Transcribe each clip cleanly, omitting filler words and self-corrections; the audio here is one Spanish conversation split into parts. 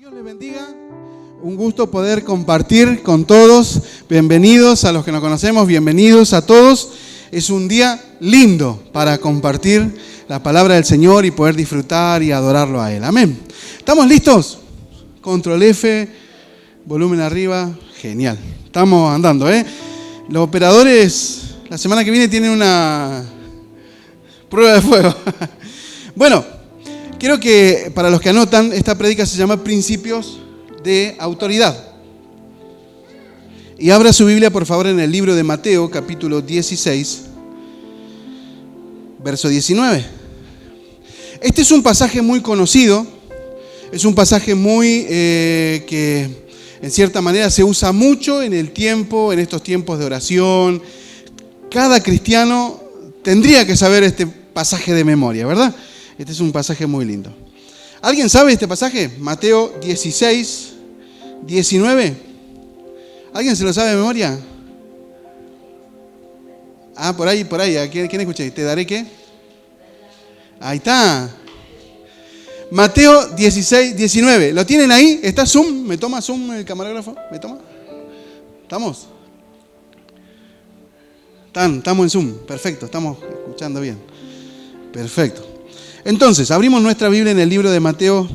Dios les bendiga. Un gusto poder compartir con todos. Bienvenidos a los que nos conocemos, bienvenidos a todos. Es un día lindo para compartir la palabra del Señor y poder disfrutar y adorarlo a Él. Amén. ¿Estamos listos? Control F, volumen arriba. Genial. Estamos andando, ¿eh? Los operadores la semana que viene tienen una prueba de fuego. Bueno, quiero que para los que anotan, esta prédica se llama Principios de Autoridad. Y abra su Biblia, por favor, en el libro de Mateo, capítulo 16, verso 19. Este es un pasaje muy conocido, es un pasaje muy que en cierta manera se usa mucho en estos tiempos de oración. Cada cristiano tendría que saber este pasaje de memoria, ¿verdad? Este es un pasaje muy lindo. ¿Alguien sabe este pasaje? Mateo 16, 19. ¿Alguien se lo sabe de memoria? Ah, por ahí. ¿A quién escuché? ¿Te daré qué? Ahí está. Mateo 16, 19. ¿Lo tienen ahí? ¿Está Zoom? ¿Me toma Zoom el camarógrafo? ¿Me toma? ¿Estamos? Estamos en Zoom. Perfecto, estamos escuchando bien. Perfecto. Entonces, abrimos nuestra Biblia en el libro de Mateo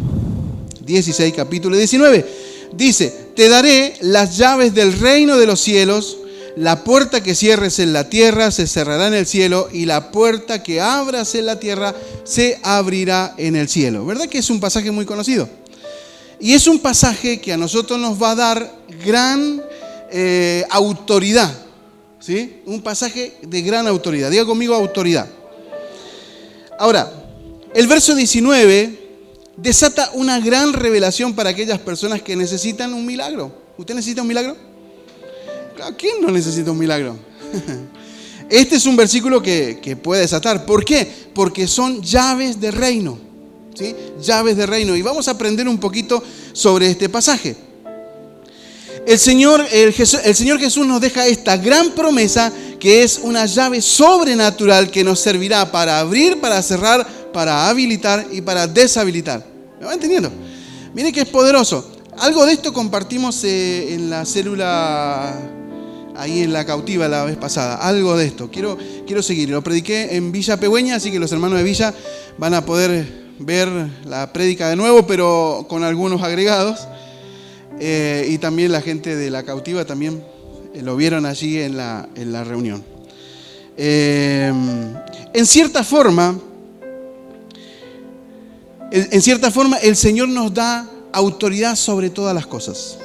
16, capítulo 19. Dice: te daré las llaves del reino de los cielos. La puerta que cierres en la tierra se cerrará en el cielo, y la puerta que abras en la tierra se abrirá en el cielo. ¿Verdad que es un pasaje muy conocido? Y es un pasaje que a nosotros nos va a dar gran autoridad, ¿sí? Un pasaje de gran autoridad. Diga conmigo: autoridad. Ahora, el verso 19 desata una gran revelación para aquellas personas que necesitan un milagro. ¿Usted necesita un milagro? ¿Quién no necesita un milagro? Este es un versículo que puede desatar. ¿Por qué? Porque son llaves de reino, ¿sí? Llaves de reino. Y vamos a aprender un poquito sobre este pasaje. El Señor Jesús nos deja esta gran promesa, que es una llave sobrenatural que nos servirá para abrir, para cerrar, para habilitar y para deshabilitar. ¿Me va entendiendo? Mire que es poderoso. Algo de esto compartimos en la célula, ahí en la cautiva la vez pasada. Algo de esto. Quiero seguir. Lo prediqué en Villa Pegüeña, así que los hermanos de Villa van a poder ver la prédica de nuevo, pero con algunos agregados. Y también la gente de la cautiva también lo vieron allí en la reunión. En cierta forma, el Señor nos da autoridad sobre todas las cosas.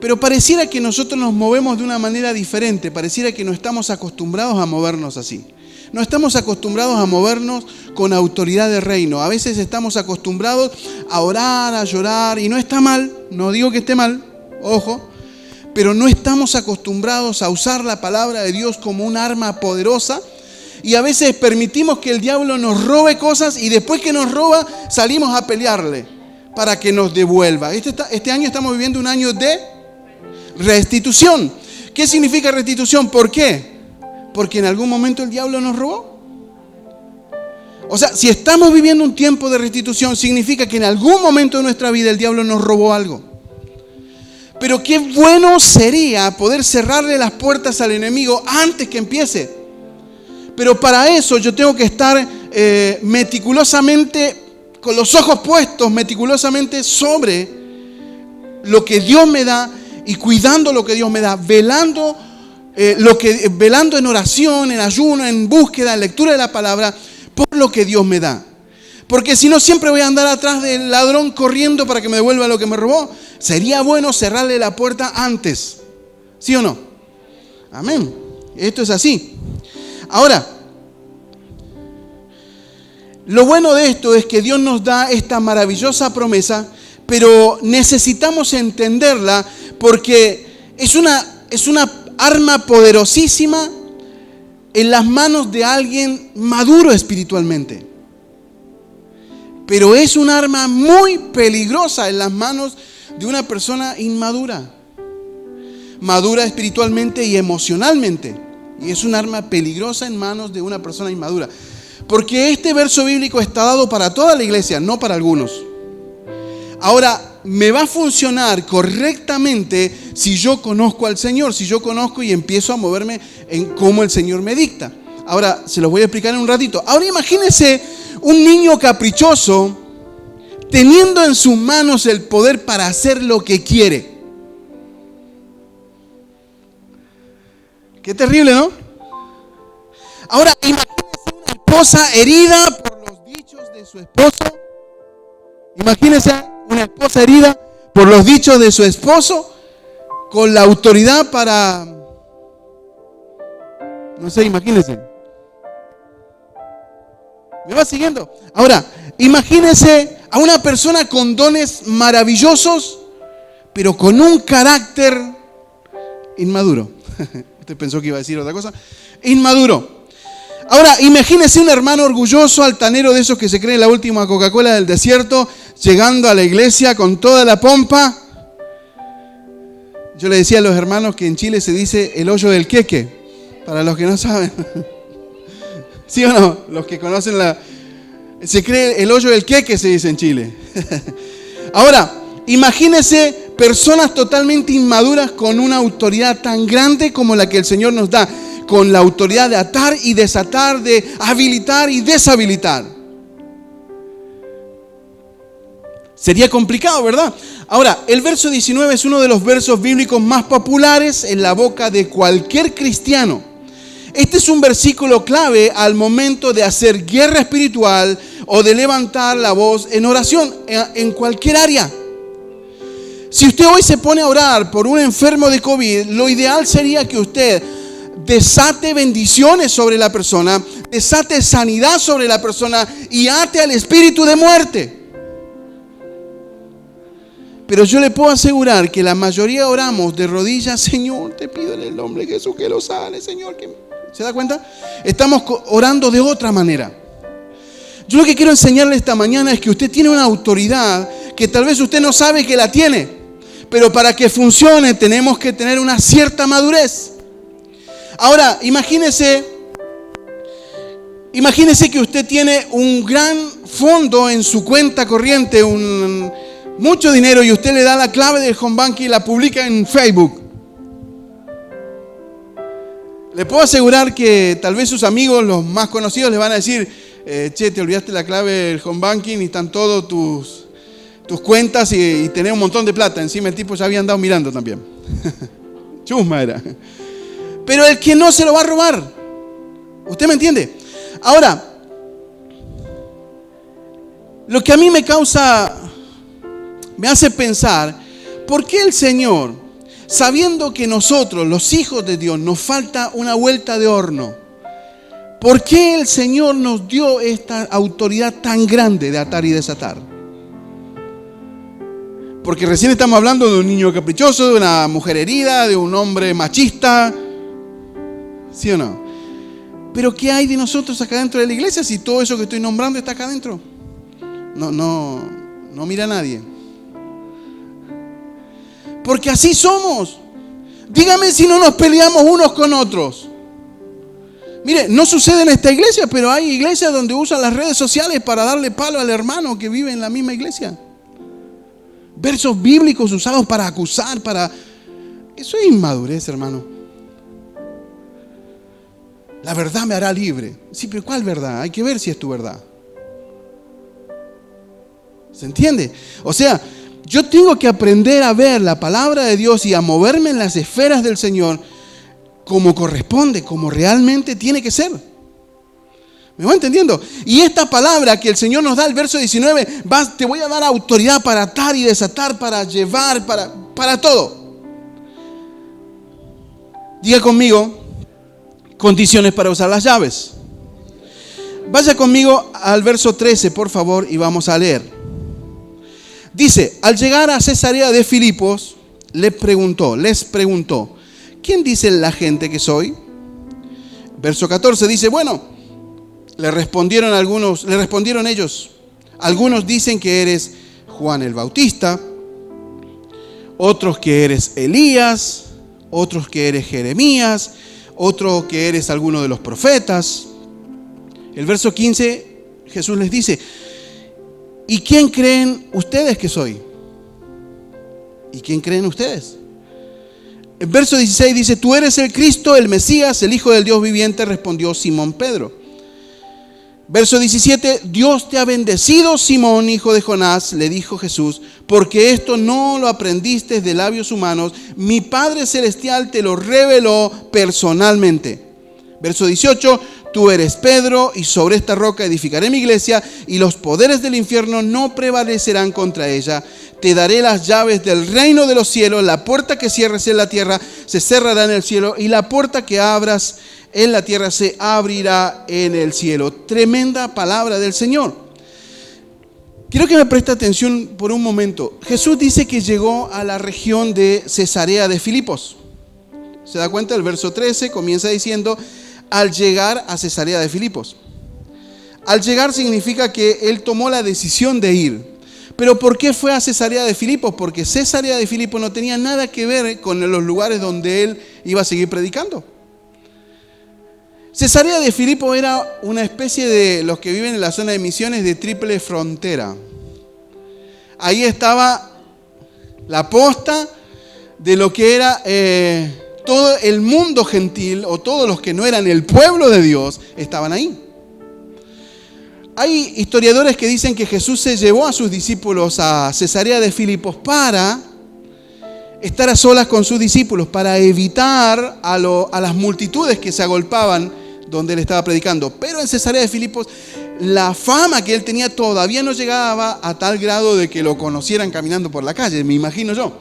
Pero pareciera que nosotros nos movemos de una manera diferente. Pareciera que no estamos acostumbrados a movernos así. No estamos acostumbrados a movernos con autoridad de reino. A veces estamos acostumbrados a orar, a llorar, y no está mal, no digo que esté mal, ojo, pero no estamos acostumbrados a usar la palabra de Dios como un arma poderosa, y a veces permitimos que el diablo nos robe cosas, y después que nos roba salimos a pelearle para que nos devuelva. Este año estamos viviendo un año de restitución. ¿Qué significa restitución? ¿Por qué? Porque en algún momento el diablo nos robó. O sea, si estamos viviendo un tiempo de restitución, significa que en algún momento de nuestra vida el diablo nos robó algo. Pero qué bueno sería poder cerrarle las puertas al enemigo antes que empiece. Pero para eso yo tengo que estar meticulosamente, con los ojos puestos meticulosamente sobre lo que Dios me da y cuidando lo que Dios me da, velando en oración, en ayuno, en búsqueda, en lectura de la palabra, por lo que Dios me da. Porque si no, siempre voy a andar atrás del ladrón corriendo para que me devuelva lo que me robó. Sería bueno cerrarle la puerta antes. ¿Sí o no? Amén. Esto es así. Ahora, lo bueno de esto es que Dios nos da esta maravillosa promesa, pero necesitamos entenderla porque es una arma poderosísima en las manos de alguien maduro espiritualmente. Pero es un arma muy peligrosa en las manos de una persona inmadura. Madura espiritualmente y emocionalmente. Y es un arma peligrosa en manos de una persona inmadura. Porque este verso bíblico está dado para toda la iglesia, no para algunos. Ahora, me va a funcionar correctamente si yo conozco al Señor, si yo conozco y empiezo a moverme en cómo el Señor me dicta. Ahora, se los voy a explicar en un ratito. Ahora imagínense un niño caprichoso teniendo en sus manos el poder para hacer lo que quiere. Qué terrible, ¿no? Ahora, imagínense una esposa herida por los dichos de su esposo. Imagínense una esposa herida por los dichos de su esposo, con la autoridad para... No sé, imagínense. ¿Me va siguiendo? Ahora, imagínense a una persona con dones maravillosos, pero con un carácter inmaduro. Usted pensó que iba a decir otra cosa. Inmaduro. Ahora, imagínese un hermano orgulloso, altanero, de esos que se creen la última Coca-Cola del desierto, llegando a la iglesia con toda la pompa. Yo le decía a los hermanos que en Chile se dice el hoyo del queque, para los que no saben. ¿Sí o no? Los que conocen se cree el hoyo del queque, se dice en Chile. Ahora, imagínese personas totalmente inmaduras con una autoridad tan grande como la que el Señor nos da, con la autoridad de atar y desatar, de habilitar y deshabilitar. Sería complicado, ¿verdad? Ahora, el verso 19 es uno de los versos bíblicos más populares en la boca de cualquier cristiano. Este es un versículo clave al momento de hacer guerra espiritual o de levantar la voz en oración, en cualquier área. Si usted hoy se pone a orar por un enfermo de COVID, lo ideal sería que usted desate bendiciones sobre la persona, desate sanidad sobre la persona y ate al espíritu de muerte. Pero yo le puedo asegurar que la mayoría oramos de rodillas: Señor, te pido en el nombre de Jesús que lo sane, Señor. ¿Se da cuenta? Estamos orando de otra manera. Yo lo que quiero enseñarle esta mañana es que usted tiene una autoridad que tal vez usted no sabe que la tiene, pero para que funcione tenemos que tener una cierta madurez. Ahora, imagínese que usted tiene un gran fondo en su cuenta corriente, mucho dinero, y usted le da la clave del home banking y la publica en Facebook. Le puedo asegurar que tal vez sus amigos, los más conocidos, le van a decir: che, te olvidaste la clave del home banking y están todos tus cuentas y tenés un montón de plata. Encima el tipo ya había andado mirando también. Chusma era. Pero el que no se lo va a robar. ¿Usted me entiende? Ahora, lo que a mí me hace pensar, ¿por qué el Señor, sabiendo que nosotros, los hijos de Dios, nos falta una vuelta de horno, por qué el Señor nos dio esta autoridad tan grande de atar y desatar? Porque recién estamos hablando de un niño caprichoso, de una mujer herida, de un hombre machista. ¿Sí o no? Pero ¿qué hay de nosotros acá dentro de la iglesia si todo eso que estoy nombrando está acá dentro? No mira a nadie. Porque así somos. Dígame si no nos peleamos unos con otros. Mire, no sucede en esta iglesia, pero hay iglesias donde usan las redes sociales para darle palo al hermano que vive en la misma iglesia. Versos bíblicos usados para acusar, Eso es inmadurez, hermano. La verdad me hará libre. Sí, pero ¿cuál verdad? Hay que ver si es tu verdad. ¿Se entiende? O sea, yo tengo que aprender a ver la palabra de Dios y a moverme en las esferas del Señor como corresponde, como realmente tiene que ser. ¿Me va entendiendo? Y esta palabra que el Señor nos da, el verso 19, te voy a dar autoridad para atar y desatar, para llevar, para todo. Diga conmigo: condiciones para usar las llaves. Vaya conmigo al verso 13, por favor, y vamos a leer. Dice: al llegar a Cesarea de Filipos, les preguntó, ¿quién dice la gente que soy? Verso 14 dice: bueno, le respondieron ellos: algunos dicen que eres Juan el Bautista, otros que eres Elías, otros que eres Jeremías, otro que eres alguno de los profetas. El verso 15, Jesús les dice: ¿y quién creen ustedes que soy? ¿Y quién creen ustedes? El verso 16 dice: tú eres el Cristo, el Mesías, el Hijo del Dios viviente, respondió Simón Pedro. Verso 17: Dios te ha bendecido, Simón, hijo de Jonás, le dijo Jesús, porque esto no lo aprendiste de labios humanos, mi Padre Celestial te lo reveló personalmente. Verso 18: tú eres Pedro, y sobre esta roca edificaré mi iglesia, y los poderes del infierno no prevalecerán contra ella. Te daré las llaves del reino de los cielos. La puerta que cierres en la tierra se cerrará en el cielo, y la puerta que abras en la tierra se abrirá en el cielo. Tremenda palabra del Señor. Quiero que me preste atención por un momento. Jesús dice que llegó a la región de Cesarea de Filipos. ¿Se da cuenta? El verso 13 comienza diciendo: al llegar a Cesarea de Filipos. Al llegar significa que él tomó la decisión de ir. Pero ¿por qué fue a Cesarea de Filipos? Porque Cesarea de Filipos no tenía nada que ver con los lugares donde él iba a seguir predicando. Cesarea de Filipos era una especie de, los que viven en la zona de Misiones, de triple frontera. Ahí estaba la posta de lo que era todo el mundo gentil, o todos los que no eran el pueblo de Dios, estaban ahí. Hay historiadores que dicen que Jesús se llevó a sus discípulos a Cesarea de Filipos para estar a solas con sus discípulos, para evitar a las multitudes que se agolpaban donde él estaba predicando. Pero en Cesarea de Filipos la fama que él tenía todavía no llegaba a tal grado de que lo conocieran caminando por la calle, me imagino yo.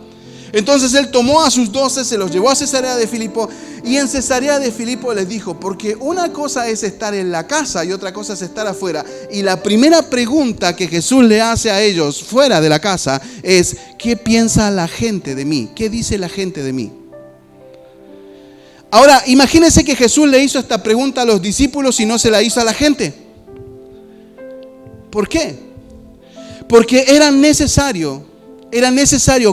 Entonces él tomó a sus 12, se los llevó a Cesarea de Filipos, y en Cesarea de Filipos les dijo: porque una cosa es estar en la casa y otra cosa es estar afuera. Y la primera pregunta que Jesús le hace a ellos fuera de la casa es: ¿qué piensa la gente de mí? ¿Qué dice la gente de mí? Ahora, imagínense que Jesús le hizo esta pregunta a los discípulos y no se la hizo a la gente. ¿Por qué? Porque era necesario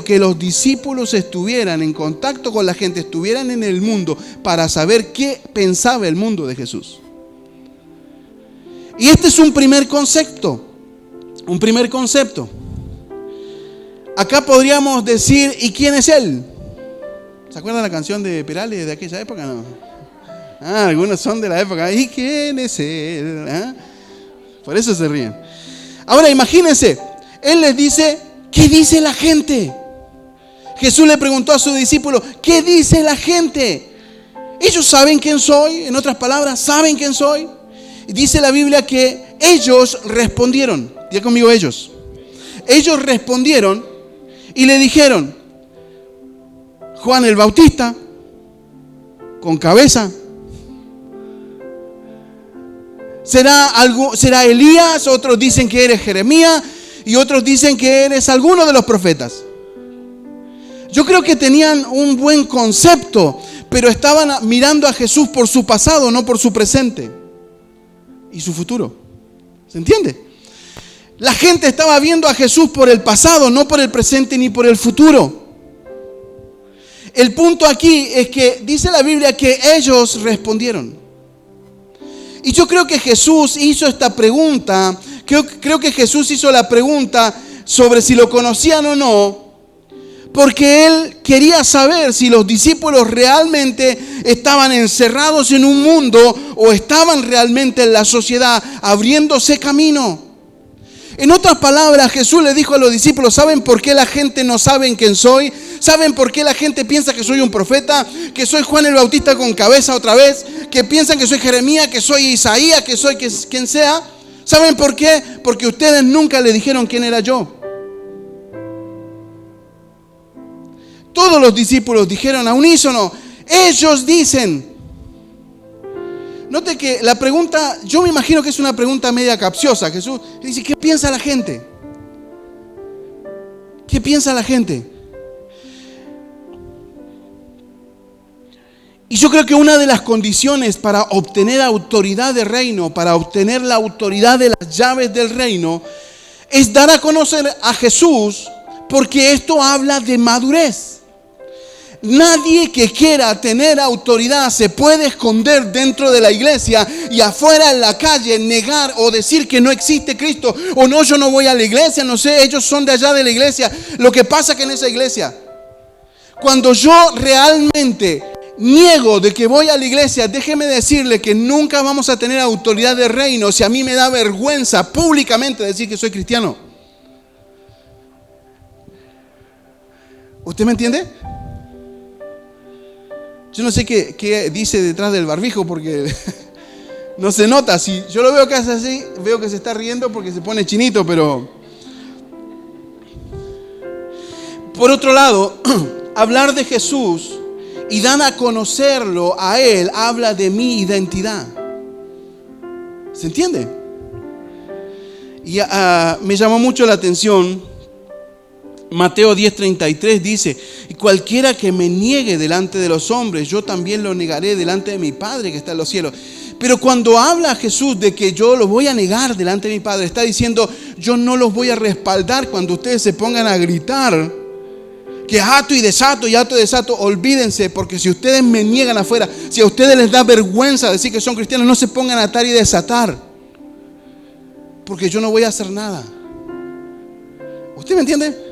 que los discípulos estuvieran en contacto con la gente, estuvieran en el mundo para saber qué pensaba el mundo de Jesús. Y este es un primer concepto. Acá podríamos decir: ¿y quién es él? ¿Se acuerdan la canción de Perales de aquella época? No. Algunos son de la época. ¿Y quién es él? Por eso se ríen. Ahora imagínense, él les dice: ¿qué dice la gente? Jesús le preguntó a sus discípulos: ¿qué dice la gente? Ellos saben quién soy. En otras palabras, ¿saben quién soy? Y dice la Biblia que ellos respondieron. Diga conmigo: ellos. Ellos respondieron y le dijeron: Juan el Bautista, con cabeza. ¿Será Elías? Otros dicen que eres Jeremías, y otros dicen que eres alguno de los profetas. Yo creo que tenían un buen concepto, pero estaban mirando a Jesús por su pasado, no por su presente y su futuro. ¿Se entiende? La gente estaba viendo a Jesús por el pasado, no por el presente ni por el futuro. El punto aquí es que dice la Biblia que ellos respondieron. Y yo creo que Jesús hizo esta pregunta. Creo que Jesús hizo la pregunta sobre si lo conocían o no, porque él quería saber si los discípulos realmente estaban encerrados en un mundo o estaban realmente en la sociedad abriéndose camino. En otras palabras, Jesús le dijo a los discípulos: ¿saben por qué la gente no sabe quién soy? ¿Saben por qué la gente piensa que soy un profeta? Que soy Juan el Bautista con cabeza otra vez. Que piensan que soy Jeremías, que soy Isaías, que soy quien sea. ¿Saben por qué? Porque ustedes nunca le dijeron quién era yo. Todos los discípulos dijeron a unísono: ellos dicen. Note que la pregunta, yo me imagino que es una pregunta media capciosa. Jesús dice: ¿qué piensa la gente? ¿Qué piensa la gente? Y yo creo que una de las condiciones para obtener autoridad de reino, para obtener la autoridad de las llaves del reino, es dar a conocer a Jesús, porque esto habla de madurez. Nadie que quiera tener autoridad se puede esconder dentro de la iglesia y afuera en la calle negar o decir que no existe Cristo. O no, yo no voy a la iglesia, no sé, ellos son de allá de la iglesia. Lo que pasa es que en esa iglesia Cuando yo realmente niego de que voy a la iglesia, déjeme decirle que nunca vamos a tener autoridad de reino si a mí me da vergüenza públicamente decir que soy cristiano. ¿Usted me entiende? Yo no sé qué dice detrás del barbijo porque no se nota. Si yo lo veo que hace así, veo que se está riendo porque se pone chinito, pero... Por otro lado, hablar de Jesús y dar a conocerlo a Él habla de mi identidad. ¿Se entiende? Y me llamó mucho la atención, Mateo 10:33 dice, y cualquiera que me niegue delante de los hombres, yo también lo negaré delante de mi Padre que está en los cielos. Pero cuando habla Jesús de que yo los voy a negar delante de mi Padre, está diciendo, yo no los voy a respaldar cuando ustedes se pongan a gritar que ato y desato, olvídense, porque si ustedes me niegan afuera, si a ustedes les da vergüenza decir que son cristianos, no se pongan a atar y desatar, porque yo no voy a hacer nada. ¿Usted me entiende?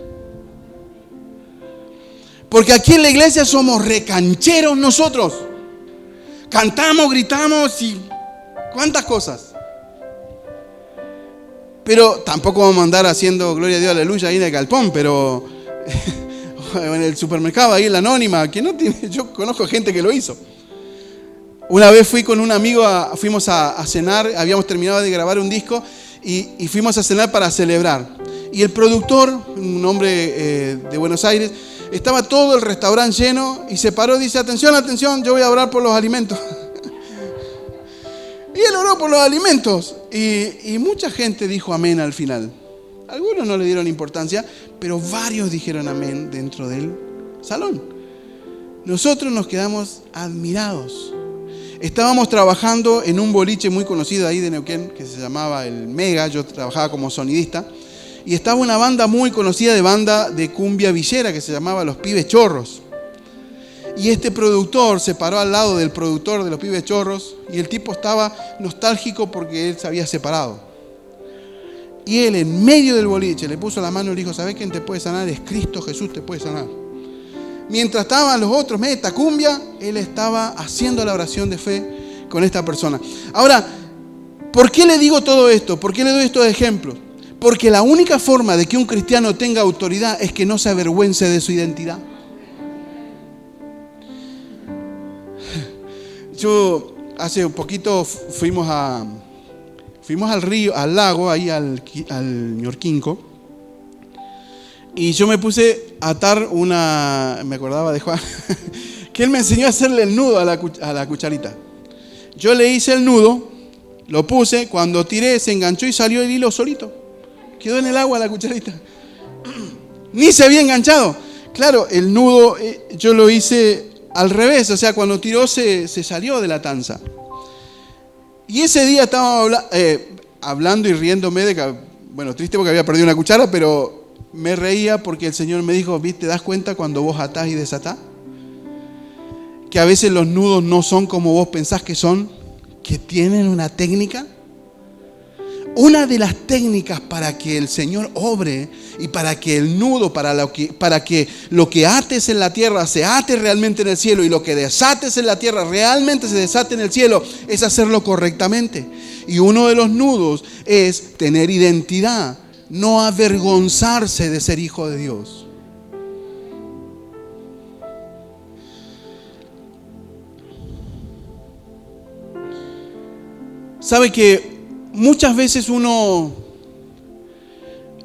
Porque aquí en la iglesia somos recancheros nosotros. Cantamos, gritamos y cuántas cosas. Pero tampoco vamos a andar haciendo gloria a Dios, aleluya ahí en el galpón, pero en el supermercado ahí en la Anónima, que no tiene, yo conozco gente que lo hizo. Una vez fui con un amigo, fuimos a cenar, habíamos terminado de grabar un disco y fuimos a cenar para celebrar. Y el productor, un hombre de Buenos Aires, estaba todo el restaurante lleno y se paró y dice, atención, atención, yo voy a orar por los alimentos. Y él oró por los alimentos y mucha gente dijo amén al final. Algunos no le dieron importancia, pero varios dijeron amén dentro del salón. Nosotros nos quedamos admirados. Estábamos trabajando en un boliche muy conocido ahí de Neuquén, que se llamaba el Mega. Yo trabajaba como sonidista. Y estaba una banda muy conocida de cumbia villera que se llamaba Los Pibes Chorros. Y este productor se paró al lado del productor de Los Pibes Chorros y el tipo estaba nostálgico porque él se había separado. Y él en medio del boliche le puso la mano y le dijo, ¿sabés quién te puede sanar? Es Cristo Jesús, te puede sanar. Mientras estaban los otros, meta cumbia, él estaba haciendo la oración de fe con esta persona. Ahora, ¿por qué le digo todo esto? ¿Por qué le doy estos ejemplos? Porque la única forma de que un cristiano tenga autoridad es que no se avergüence de su identidad. Yo hace un poquito fuimos al río, al lago, ahí al Ñorquinco, y yo me puse a atar me acordaba de Juan, que él me enseñó a hacerle el nudo a la cucharita. Yo le hice el nudo, lo puse, cuando tiré se enganchó y salió el hilo solito. Quedó en el agua la cucharita. Ni se había enganchado. Claro, el nudo yo lo hice al revés, o sea, cuando tiró se salió de la tanza. Y ese día estaba hablando y riéndome de que, bueno, triste porque había perdido una cuchara, pero me reía porque el Señor me dijo, ¿viste? ¿Te das cuenta cuando vos atás y desatás? Que a veces los nudos no son como vos pensás que son, que tienen una técnica. Una de las técnicas para que el Señor obre y para que el nudo, para que lo que ates en la tierra se ate realmente en el cielo y lo que desates en la tierra realmente se desate en el cielo, es hacerlo correctamente. Y uno de los nudos es tener identidad, no avergonzarse de ser hijo de Dios. ¿Sabe que muchas veces uno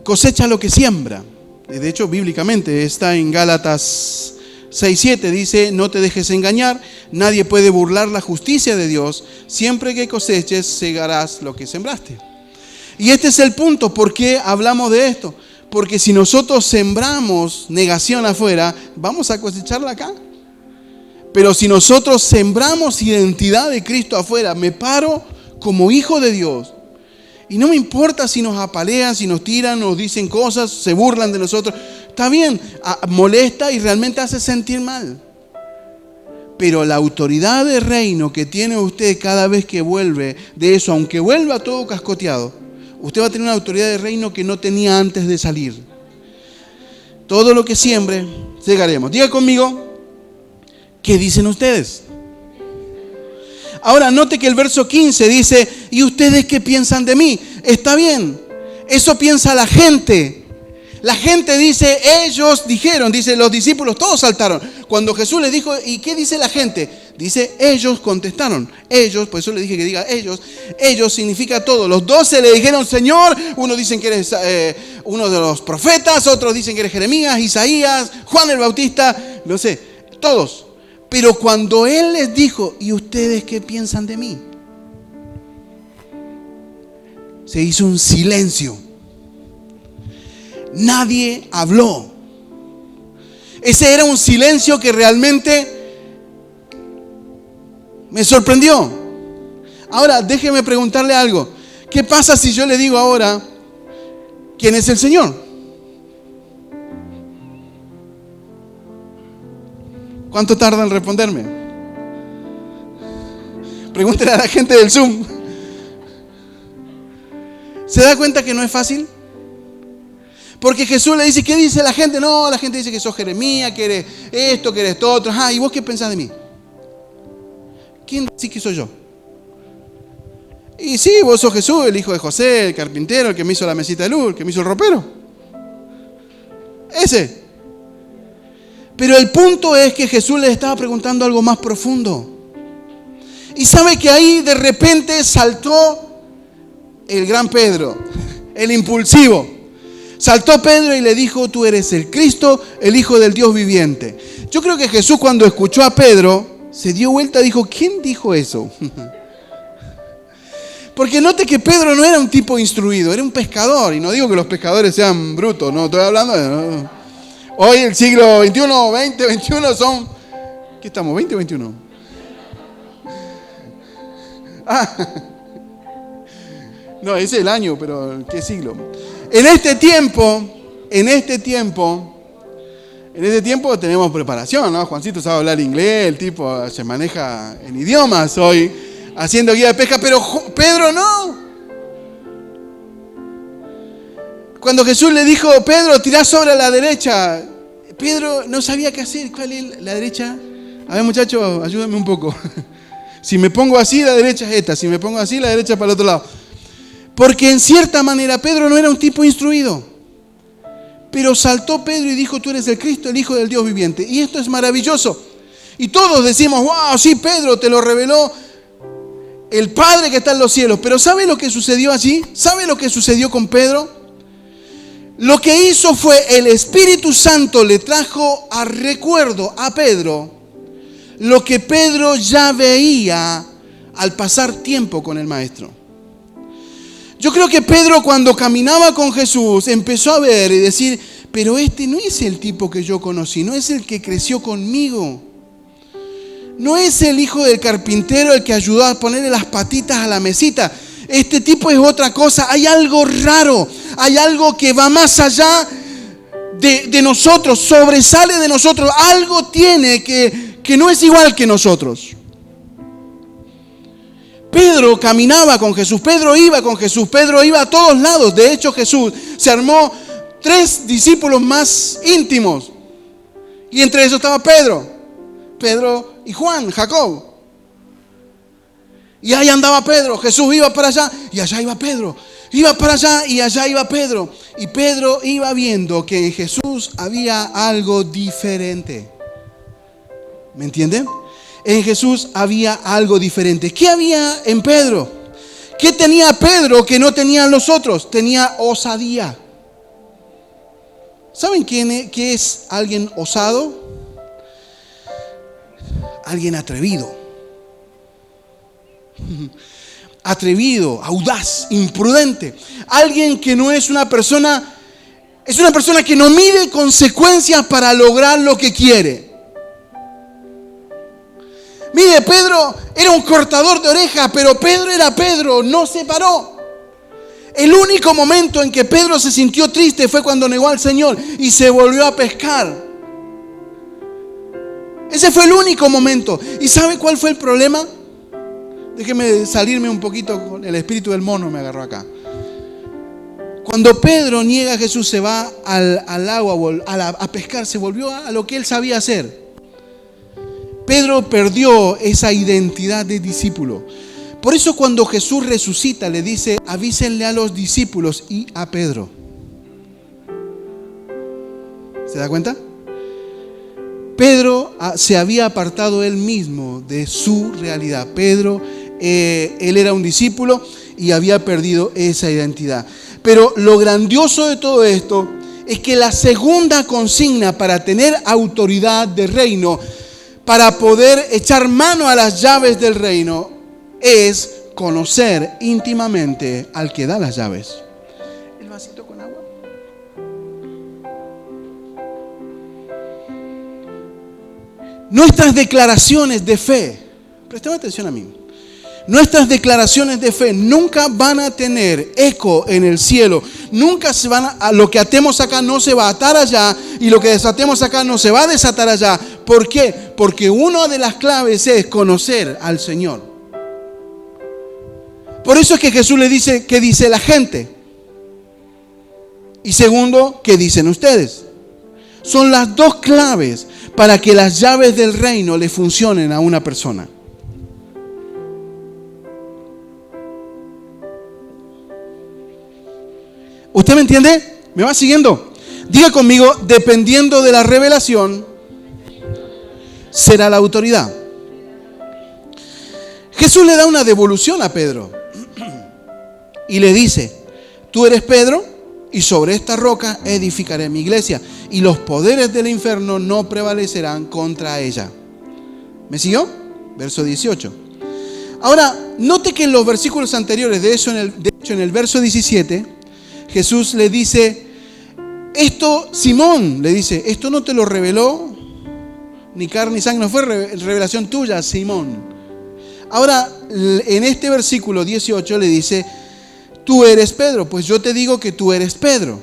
cosecha lo que siembra? De hecho, bíblicamente está en Gálatas 6:7, dice, no te dejes engañar, nadie puede burlar la justicia de Dios, siempre que coseches, segarás lo que sembraste. Y este es el punto, ¿por qué hablamos de esto? Porque si nosotros sembramos negación afuera, vamos a cosecharla acá. Pero si nosotros sembramos identidad de Cristo afuera, me paro como hijo de Dios, y no me importa si nos apalean, si nos tiran, nos dicen cosas, se burlan de nosotros. Está bien, molesta y realmente hace sentir mal. Pero la autoridad de reino que tiene usted cada vez que vuelve de eso, aunque vuelva todo cascoteado, usted va a tener una autoridad de reino que no tenía antes de salir. Todo lo que siembre, llegaremos. Diga conmigo, ¿qué dicen ustedes? Ahora note que el verso 15 dice, ¿y ustedes qué piensan de mí? Está bien, eso piensa la gente. La gente dice, ellos dijeron, dice los discípulos, todos saltaron. Cuando Jesús les dijo, ¿y qué dice la gente? Dice, ellos contestaron. Ellos, por eso le dije que diga ellos. Ellos significa todo. Los 12 le dijeron, Señor, unos dicen que eres uno de los profetas, otros dicen que eres Jeremías, Isaías, Juan el Bautista, no sé, todos. Pero cuando Él les dijo, ¿y ustedes qué piensan de mí? Se hizo un silencio. Nadie habló. Ese era un silencio que realmente me sorprendió. Ahora, déjeme preguntarle algo. ¿Qué pasa si yo le digo ahora quién es el Señor? ¿Cuánto tarda en responderme? Pregúntele a la gente del Zoom. ¿Se da cuenta que no es fácil? Porque Jesús le dice, ¿qué dice la gente? No, la gente dice que sos Jeremías, que eres esto, que eres esto otro. ¿Y vos qué pensás de mí? ¿Quién decís que soy yo? Y sí, vos sos Jesús, el hijo de José, el carpintero, el que me hizo la mesita de luz, el que me hizo el ropero. Ese. Pero el punto es que Jesús le estaba preguntando algo más profundo. Y sabe que ahí de repente saltó el gran Pedro, el impulsivo. Saltó Pedro y le dijo, tú eres el Cristo, el Hijo del Dios viviente. Yo creo que Jesús cuando escuchó a Pedro, se dio vuelta y dijo, ¿quién dijo eso? Porque note que Pedro no era un tipo instruido, era un pescador. Y no digo que los pescadores sean brutos, no estoy hablando de... No. Hoy el siglo XXI, 20, 21 son... ¿Qué estamos? ¿20 o 21? No, ese es el año, pero ¿qué siglo? En este tiempo tenemos preparación, ¿no? Juancito sabe hablar inglés, el tipo se maneja en idiomas hoy, haciendo guía de pesca, pero Pedro no. Cuando Jesús le dijo, Pedro, tirá sobre la derecha, Pedro no sabía qué hacer. ¿Cuál es la derecha? A ver, muchachos, ayúdenme un poco. Si me pongo así, la derecha es esta. Si me pongo así, la derecha es para el otro lado. Porque en cierta manera Pedro no era un tipo instruido. Pero saltó Pedro y dijo, tú eres el Cristo, el Hijo del Dios viviente. Y esto es maravilloso. Y todos decimos, wow, sí, Pedro, te lo reveló el Padre que está en los cielos. Pero ¿sabe lo que sucedió allí? ¿Sabe lo que sucedió con Pedro? Lo que hizo fue el Espíritu Santo le trajo a recuerdo a Pedro lo que Pedro ya veía al pasar tiempo con el Maestro. Yo creo que Pedro cuando caminaba con Jesús empezó a ver y decir, pero este no es el tipo que yo conocí, no es el que creció conmigo. No es el hijo del carpintero el que ayudó a ponerle las patitas a la mesita. Este tipo es otra cosa, hay algo raro, hay algo que va más allá de nosotros, sobresale de nosotros, algo tiene que no es igual que nosotros. Pedro caminaba con Jesús, Pedro iba con Jesús, Pedro iba a todos lados. De hecho, Jesús se armó 3 discípulos más íntimos. Y entre esos estaba Pedro y Juan, Jacob. Y ahí andaba Pedro, Jesús iba para allá y allá iba Pedro. Iba para allá y allá iba Pedro. Y Pedro iba viendo que en Jesús había algo diferente. ¿Me entienden? En Jesús había algo diferente. ¿Qué había en Pedro? ¿Qué tenía Pedro que no tenían los otros? Tenía osadía. ¿Saben qué es alguien osado? Alguien atrevido. Atrevido, audaz, imprudente. Alguien que no es una persona, es una persona que no mide consecuencias para lograr lo que quiere. Mire, Pedro era un cortador de orejas, pero Pedro era Pedro, no se paró. El único momento en que Pedro se sintió triste fue cuando negó al Señor y se volvió a pescar. Ese fue el único momento. ¿Y sabe cuál fue el problema? Déjeme salirme un poquito con el espíritu del mono, me agarró acá. Cuando Pedro niega a Jesús, se va al agua a pescar, se volvió a lo que él sabía hacer. Pedro perdió esa identidad de discípulo. Por eso cuando Jesús resucita, le dice, avísenle a los discípulos y a Pedro. ¿Se da cuenta? Pedro se había apartado él mismo de su realidad. Pedro, él era un discípulo y había perdido esa identidad. Pero lo grandioso de todo esto es que la segunda consigna para tener autoridad de reino, para poder echar mano a las llaves del reino, es conocer íntimamente al que da las llaves. ¿El vasito con agua? Nuestras declaraciones de fe, prestad atención a mí, nuestras declaraciones de fe nunca van a tener eco en el cielo. Nunca se van a lo que atemos acá no se va a atar allá, y lo que desatemos acá no se va a desatar allá. ¿Por qué? Porque una de las claves es conocer al Señor. Por eso es que Jesús le dice, ¿qué dice la gente? Y segundo, ¿qué dicen ustedes? Son las dos claves para que las llaves del reino le funcionen a una persona. ¿Usted me entiende? ¿Me va siguiendo? Diga conmigo, dependiendo de la revelación, será la autoridad. Jesús le da una devolución a Pedro y le dice, tú eres Pedro y sobre esta roca edificaré mi iglesia y los poderes del infierno no prevalecerán contra ella. ¿Me siguió? Verso 18. Ahora, note que en los versículos anteriores, de hecho en el verso 17, Jesús le dice, Simón, le dice, esto no te lo reveló ni carne ni sangre, no fue revelación tuya, Simón. Ahora, en este versículo 18 le dice, tú eres Pedro, pues yo te digo que tú eres Pedro.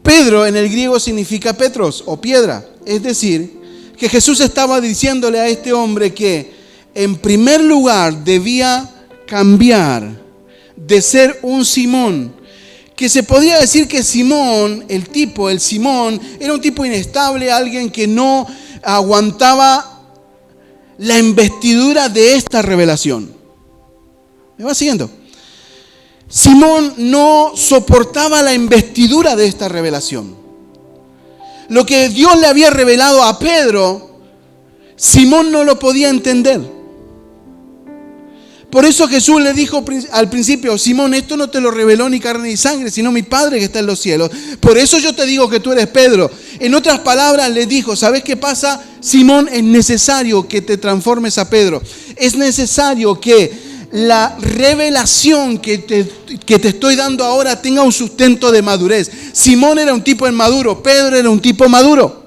Pedro en el griego significa Petros o piedra, es decir, que Jesús estaba diciéndole a este hombre que en primer lugar debía cambiar de ser un Simón, que se podía decir que Simón, el Simón, era un tipo inestable, alguien que no aguantaba la investidura de esta revelación. ¿Me va siguiendo? Simón no soportaba la investidura de esta revelación. Lo que Dios le había revelado a Pedro, Simón no lo podía entender. Por eso Jesús le dijo al principio, Simón, esto no te lo reveló ni carne ni sangre, sino mi Padre que está en los cielos. Por eso yo te digo que tú eres Pedro. En otras palabras le dijo, ¿sabes qué pasa? Simón, es necesario que te transformes a Pedro. Es necesario que la revelación que te estoy dando ahora tenga un sustento de madurez. Simón era un tipo inmaduro, Pedro era un tipo maduro.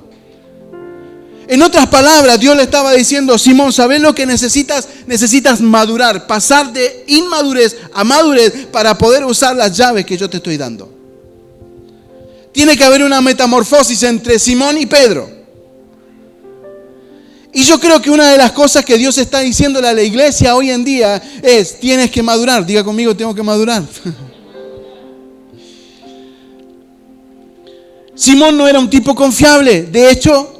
En otras palabras, Dios le estaba diciendo, Simón, ¿sabes lo que necesitas? Necesitas madurar, pasar de inmadurez a madurez para poder usar las llaves que yo te estoy dando. Tiene que haber una metamorfosis entre Simón y Pedro. Y yo creo que una de las cosas que Dios está diciéndole a la iglesia hoy en día es, tienes que madurar. Diga conmigo, tengo que madurar. Simón no era un tipo confiable. De hecho,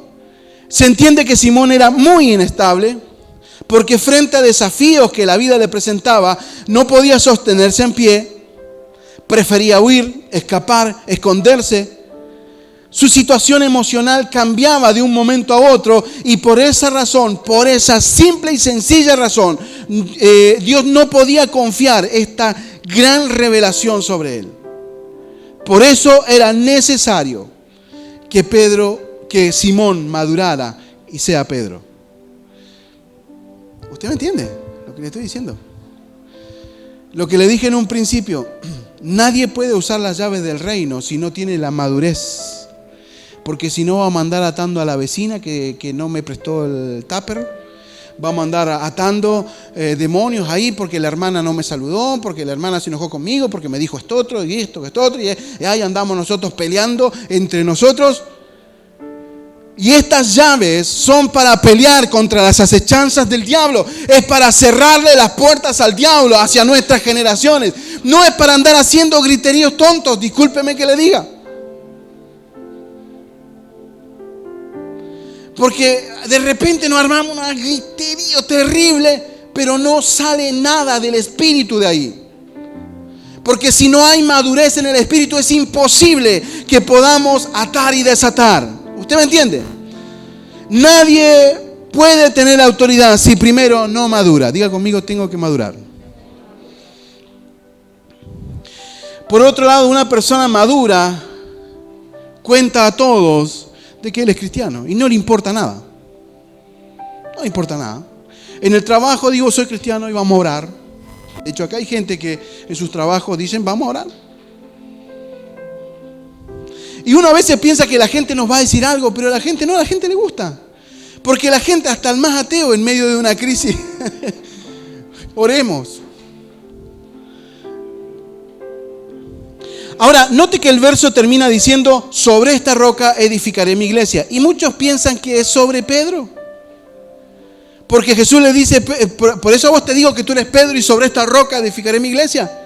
se entiende que Simón era muy inestable porque frente a desafíos que la vida le presentaba, no podía sostenerse en pie, prefería huir, escapar, esconderse. Su situación emocional cambiaba de un momento a otro y por esa razón, por esa simple y sencilla razón, Dios no podía confiar esta gran revelación sobre él. Por eso era necesario que Simón madurara y sea Pedro. ¿Usted me entiende lo que le estoy diciendo? Lo que le dije en un principio, nadie puede usar las llaves del reino si no tiene la madurez. Porque si no va a mandar atando a la vecina que no me prestó el tupper. Vamos a andar atando demonios ahí porque la hermana no me saludó, porque la hermana se enojó conmigo, porque me dijo esto otro y esto otro. Y ahí andamos nosotros peleando entre nosotros. Y estas llaves son para pelear contra las acechanzas del diablo. Es para cerrarle las puertas al diablo hacia nuestras generaciones. No es para andar haciendo griteríos tontos, discúlpeme que le diga. Porque de repente nos armamos un griterío terrible, pero no sale nada del espíritu de ahí. Porque si no hay madurez en el espíritu, es imposible que podamos atar y desatar. ¿Usted me entiende? Nadie puede tener autoridad si primero no madura. Diga conmigo, tengo que madurar. Por otro lado, una persona madura cuenta a todos de que él es cristiano y no le importa nada. No le importa nada. En el trabajo digo, soy cristiano y vamos a orar. De hecho, acá hay gente que en sus trabajos dicen, vamos a orar. Y uno a veces piensa que la gente nos va a decir algo, pero a la gente no, a la gente le gusta. Porque la gente, hasta el más ateo en medio de una crisis, oremos. Ahora, note que el verso termina diciendo, sobre esta roca edificaré mi iglesia. Y muchos piensan que es sobre Pedro. Porque Jesús le dice, por eso a vos te digo que tú eres Pedro y sobre esta roca edificaré mi iglesia.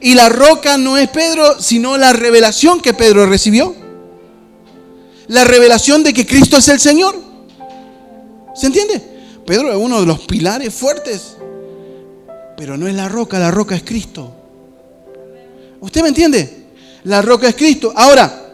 Y la roca no es Pedro, sino la revelación que Pedro recibió. La revelación de que Cristo es el Señor. ¿Se entiende? Pedro es uno de los pilares fuertes. Pero no es la roca es Cristo. ¿Usted me entiende? La roca es Cristo. Ahora,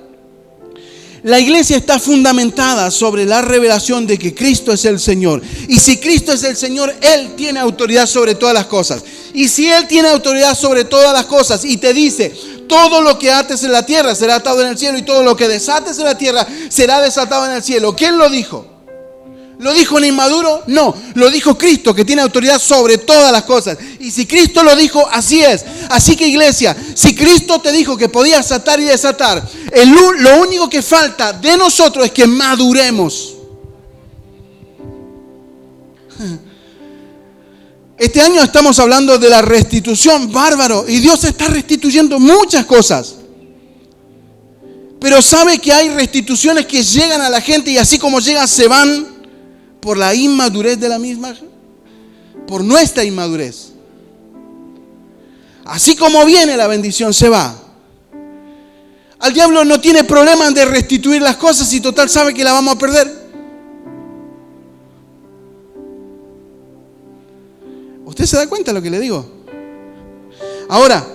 la iglesia está fundamentada sobre la revelación de que Cristo es el Señor. Y si Cristo es el Señor, Él tiene autoridad sobre todas las cosas. Y si Él tiene autoridad sobre todas las cosas y te dice, todo lo que ates en la tierra será atado en el cielo y todo lo que desates en la tierra será desatado en el cielo. ¿Quién lo dijo? ¿Lo dijo un inmaduro? No, lo dijo Cristo, que tiene autoridad sobre todas las cosas. Y si Cristo lo dijo, así es. Así que iglesia, si Cristo te dijo que podías atar y desatar, lo único que falta de nosotros es que maduremos. Este año estamos hablando de la restitución, bárbaro, y Dios está restituyendo muchas cosas. Pero sabe que hay restituciones que llegan a la gente y así como llegan se van por la inmadurez de la misma, por nuestra inmadurez. Así como viene la bendición se va. Al diablo no tiene problema de restituir las cosas y total sabe que la vamos a perder. ¿Usted se da cuenta de lo que le digo? Ahora,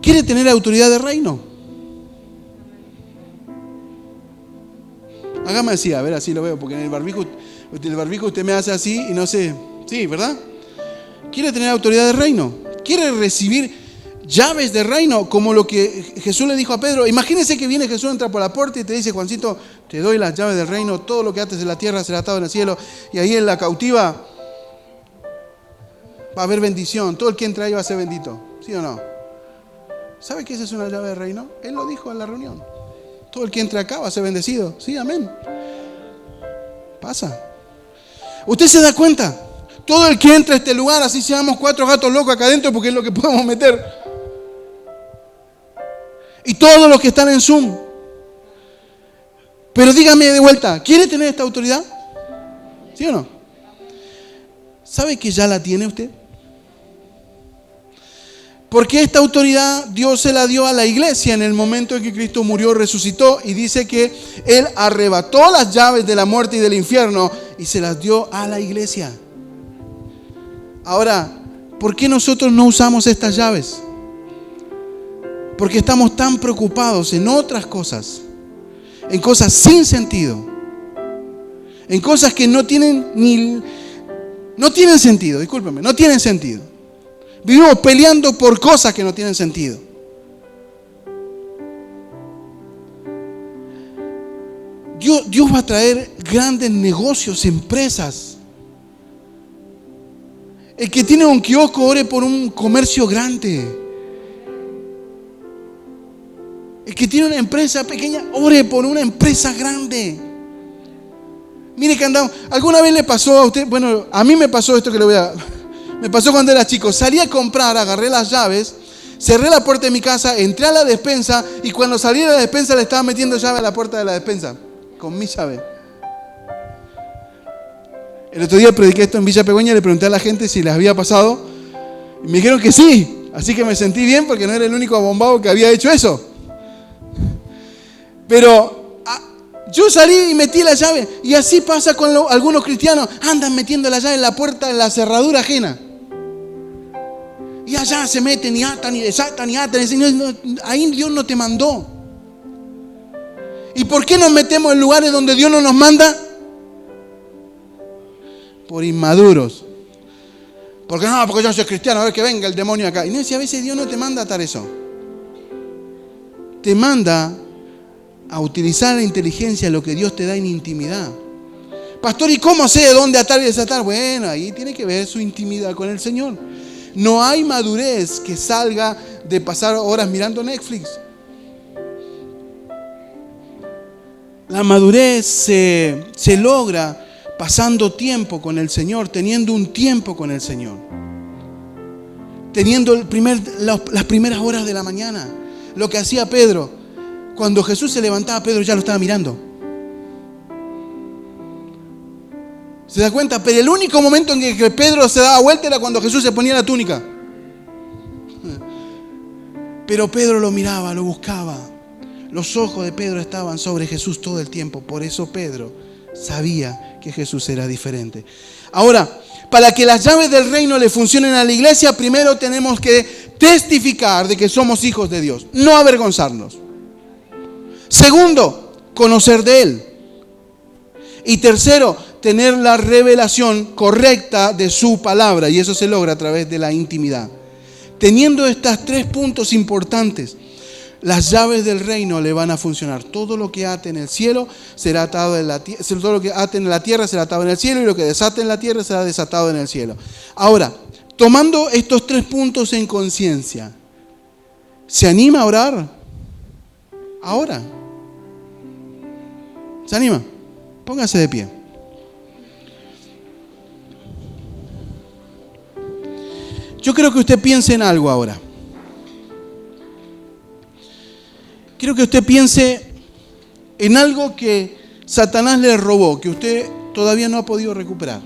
¿quiere tener autoridad de reino? Hágame así, a ver, así lo veo, porque en el barbijo usted me hace así y no sé. Sí, ¿verdad? ¿Quiere tener autoridad de reino? ¿Quiere recibir llaves de reino? Como lo que Jesús le dijo a Pedro. Imagínese que viene Jesús, entra por la puerta y te dice, Juancito, te doy las llaves del reino, todo lo que ates en la tierra será atado en el cielo. Y ahí en la cautiva va a haber bendición. Todo el que entra ahí va a ser bendito. ¿Sí o no? ¿Sabe que esa es una llave de reino? Él lo dijo en la reunión. Todo el que entre acá va a ser bendecido. Sí, amén. Pasa. ¿Usted se da cuenta? Todo el que entra a este lugar, así seamos 4 gatos locos acá adentro, porque es lo que podemos meter. Y todos los que están en Zoom. Pero dígame de vuelta, ¿quiere tener esta autoridad? ¿Sí o no? ¿Sabe que ya la tiene usted? Porque esta autoridad Dios se la dio a la iglesia en el momento en que Cristo murió, resucitó y dice que Él arrebató las llaves de la muerte y del infierno y se las dio a la iglesia. Ahora, ¿por qué nosotros no usamos estas llaves? Porque estamos tan preocupados en otras cosas, en cosas sin sentido, en cosas que no tienen sentido, discúlpeme, no tienen sentido. Vivimos peleando por cosas que no tienen sentido. Dios va a traer grandes negocios, empresas. El que tiene un kiosco, ore por un comercio grande. El que tiene una empresa pequeña, ore por una empresa grande. Mire que andamos. ¿Alguna vez le pasó a usted? Bueno, a mí me pasó esto que le voy a... Me pasó cuando era chico. Salí a comprar, agarré las llaves cerré la puerta de mi casa, entré a la despensa y cuando salí de la despensa le estaba metiendo llave a la puerta de la despensa, con mi llave. El otro día prediqué esto en Villa Pegoña, le pregunté a la gente si les había pasado y me dijeron que sí, así que me sentí bien porque no era el único abombado que había hecho eso. Pero yo salí y metí la llave y así pasa con algunos cristianos, andan metiendo la llave en la puerta, en la cerradura ajena. Y allá se meten y atan y desatan y atan. Y no, ahí Dios no te mandó. ¿Y por qué nos metemos en lugares donde Dios no nos manda? Por inmaduros. Porque yo soy cristiano, a ver que venga el demonio acá. Y no, si a veces Dios no te manda a atar eso. Te manda a utilizar la inteligencia, lo que Dios te da en intimidad. Pastor, ¿y cómo sé de dónde atar y desatar? Bueno, ahí tiene que ver su intimidad con el Señor. No hay madurez que salga de pasar horas mirando Netflix. La madurez se logra pasando tiempo con el Señor, teniendo un tiempo con el Señor. Teniendo las primeras horas de la mañana. Lo que hacía Pedro. Cuando Jesús se levantaba, Pedro ya lo estaba mirando. ¿Se da cuenta? Pero el único momento en que Pedro se daba vuelta era cuando Jesús se ponía la túnica. Pero Pedro lo miraba, lo buscaba. Los ojos de Pedro estaban sobre Jesús todo el tiempo. Por eso Pedro sabía que Jesús era diferente. Ahora, para que las llaves del reino le funcionen a la iglesia, primero tenemos que testificar de que somos hijos de Dios. No avergonzarnos. Segundo, conocer de Él. Y tercero, tener la revelación correcta de su palabra. Y eso se logra a través de la intimidad. Teniendo estos 3 puntos importantes, las llaves del reino le van a funcionar. Todo lo que ate en el cielo será atado en la tierra. Todo lo que ate en la tierra será atado en el cielo. Y lo que desate en la tierra será desatado en el cielo. Ahora, tomando estos 3 puntos en conciencia, ¿se anima a orar? Ahora. ¿Se anima? Póngase de pie. Yo creo que usted piense en algo ahora. Quiero que usted piense en algo que Satanás le robó, que usted todavía no ha podido recuperar.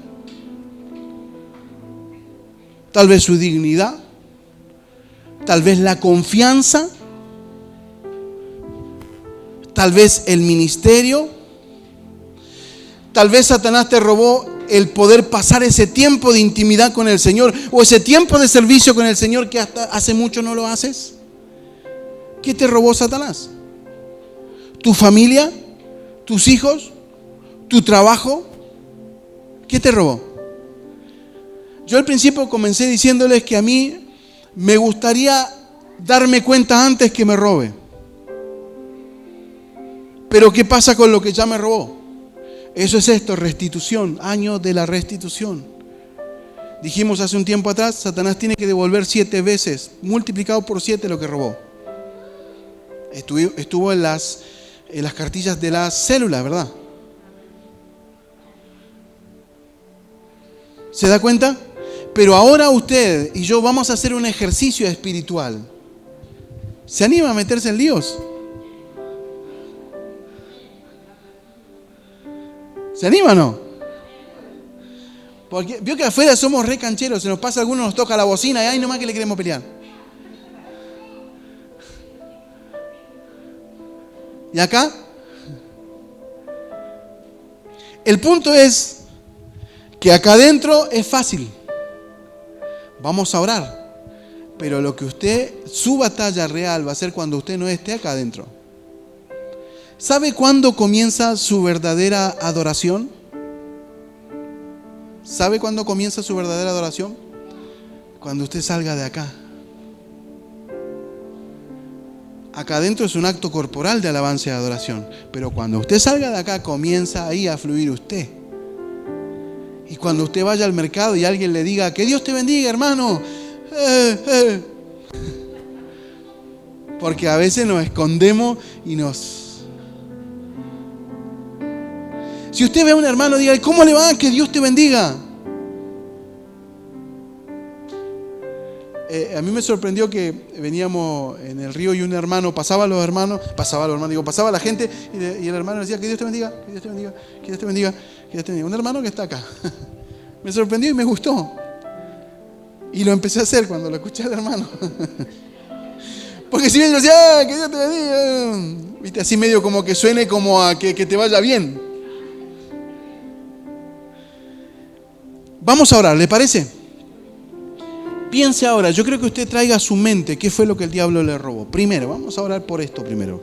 Tal vez su dignidad, tal vez la confianza, tal vez el ministerio, tal vez Satanás te robó el poder pasar ese tiempo de intimidad con el Señor o ese tiempo de servicio con el Señor que hasta hace mucho no lo haces. ¿Qué te robó Satanás? ¿Tu familia? ¿Tus hijos? ¿Tu trabajo? ¿Qué te robó? Yo al principio comencé diciéndoles que a mí me gustaría darme cuenta antes que me robe. Pero ¿qué pasa con lo que ya me robó? Eso es esto, restitución, año de la restitución. Dijimos hace un tiempo atrás, Satanás tiene que devolver 7 veces, multiplicado por 7 lo que robó. Estuvo en las cartillas de las células, ¿verdad? ¿Se da cuenta? Pero ahora usted y yo vamos a hacer un ejercicio espiritual. ¿Se anima a meterse en líos? ¿Se anima o no? Porque vio que afuera somos re cancheros, se nos pasa alguno, nos toca la bocina y ay, nomás que le queremos pelear. ¿Y acá? El punto es que acá adentro es fácil. Vamos a orar. Pero su batalla real va a ser cuando usted no esté acá adentro. ¿Sabe cuándo comienza su verdadera adoración? ¿Sabe cuándo comienza su verdadera adoración? Cuando usted salga de acá. Acá adentro es un acto corporal de alabanza y adoración. Pero cuando usted salga de acá, comienza ahí a fluir usted. Y cuando usted vaya al mercado y alguien le diga, que Dios te bendiga, hermano. Porque a veces nos escondemos y Si usted ve a un hermano, diga, ¿cómo le va? Que Dios te bendiga. A mí me sorprendió que veníamos en el río y un hermano pasaba la gente y el hermano decía: que Dios te bendiga, que Dios te bendiga, que Dios te bendiga, que Dios te bendiga. Un hermano que está acá. Me sorprendió y me gustó. Y lo empecé a hacer cuando lo escuché al hermano. Porque si bien yo decía: que Dios te bendiga, viste, así medio como que suene como a que te vaya bien. Vamos a orar, ¿le parece? Piense ahora, yo creo que usted traiga a su mente qué fue lo que el diablo le robó. Primero, vamos a orar por esto primero.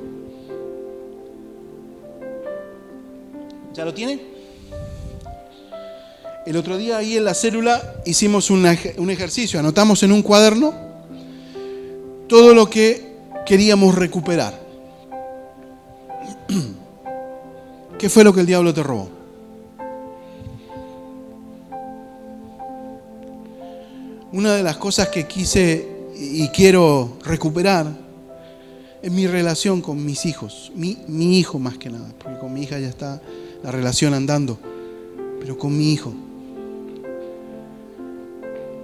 ¿Ya lo tiene? El otro día ahí en la célula hicimos un ejercicio, anotamos en un cuaderno todo lo que queríamos recuperar. ¿Qué fue lo que el diablo te robó? Una de las cosas que quise y quiero recuperar es mi relación con mis hijos. Mi hijo más que nada, porque con mi hija ya está la relación andando, pero con mi hijo.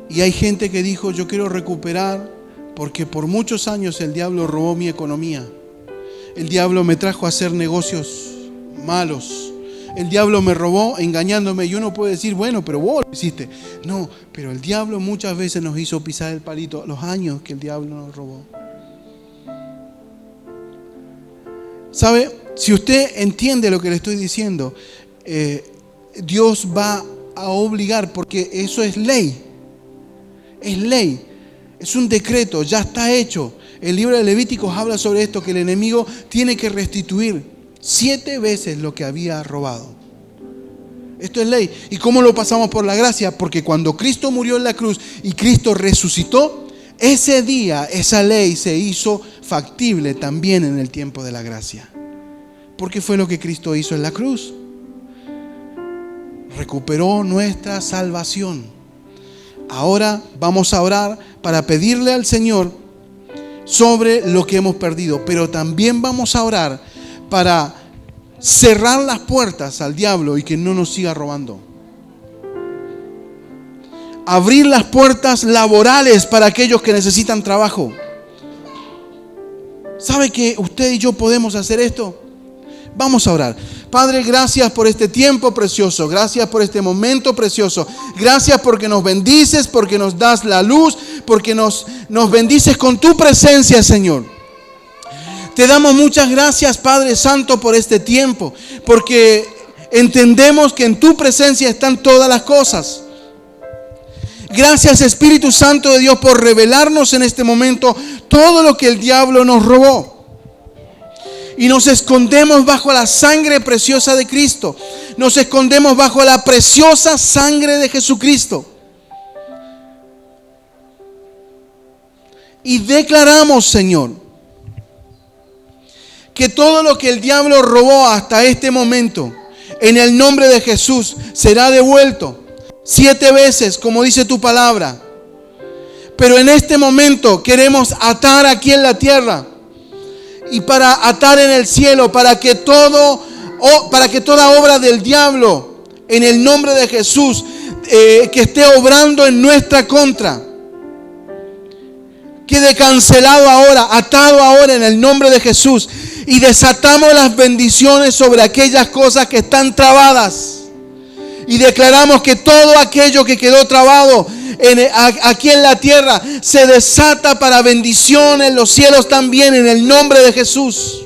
Y hay gente que dijo: yo quiero recuperar porque por muchos años el diablo robó mi economía. El diablo me trajo a hacer negocios malos. El diablo me robó engañándome. Y uno puede decir: bueno, pero vos lo hiciste. No, pero el diablo muchas veces nos hizo pisar el palito. Los años que el diablo nos robó. ¿Sabe? Si usted entiende lo que le estoy diciendo, Dios va a obligar, porque eso es ley. Es ley. Es un decreto, ya está hecho. El libro de Levíticos habla sobre esto, que el enemigo tiene que restituir 7 veces lo que había robado. Esto es ley. ¿Y cómo lo pasamos por la gracia? Porque cuando Cristo murió en la cruz y Cristo resucitó, ese día esa ley se hizo factible también en el tiempo de la gracia. Porque fue lo que Cristo hizo en la cruz. Recuperó nuestra salvación. Ahora vamos a orar para pedirle al Señor sobre lo que hemos perdido, pero también vamos a orar para cerrar las puertas al diablo y que no nos siga robando. Abrir las puertas laborales para aquellos que necesitan trabajo. ¿Sabe que usted y yo podemos hacer esto? Vamos a orar. Padre, gracias por este tiempo precioso. Gracias por este momento precioso. Gracias porque nos bendices, porque nos das la luz, porque nos bendices con tu presencia, Señor. Te damos muchas gracias, Padre Santo, por este tiempo, porque entendemos que en tu presencia están todas las cosas. Gracias, Espíritu Santo de Dios, por revelarnos en este momento todo lo que el diablo nos robó. Y nos escondemos bajo la sangre preciosa de Cristo. Nos escondemos bajo la preciosa sangre de Jesucristo. Y declaramos, Señor, que todo lo que el diablo robó hasta este momento, en el nombre de Jesús, será devuelto 7 veces, como dice tu palabra. Pero en este momento queremos atar aquí en la tierra y para atar en el cielo, para que toda obra del diablo, en el nombre de Jesús, que esté obrando en nuestra contra, quede cancelado ahora, atado ahora en el nombre de Jesús. Y desatamos las bendiciones sobre aquellas cosas que están trabadas. Y declaramos que todo aquello que quedó trabado aquí en la tierra se desata para bendición en los cielos también, en el nombre de Jesús.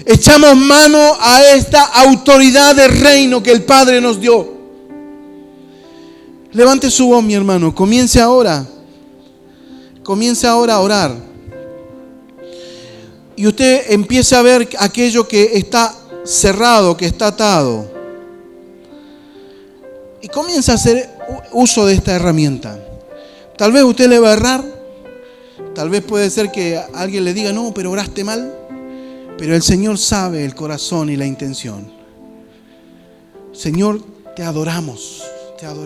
Echamos mano a esta autoridad de reino que el Padre nos dio. Levante su voz, mi hermano. Comience ahora a orar. Y usted empieza a ver aquello que está cerrado, que está atado. Y comienza a hacer uso de esta herramienta. Tal vez usted le va a errar. Tal vez puede ser que alguien le diga: no, pero oraste mal. Pero el Señor sabe el corazón y la intención. Señor, te adoramos, Señor.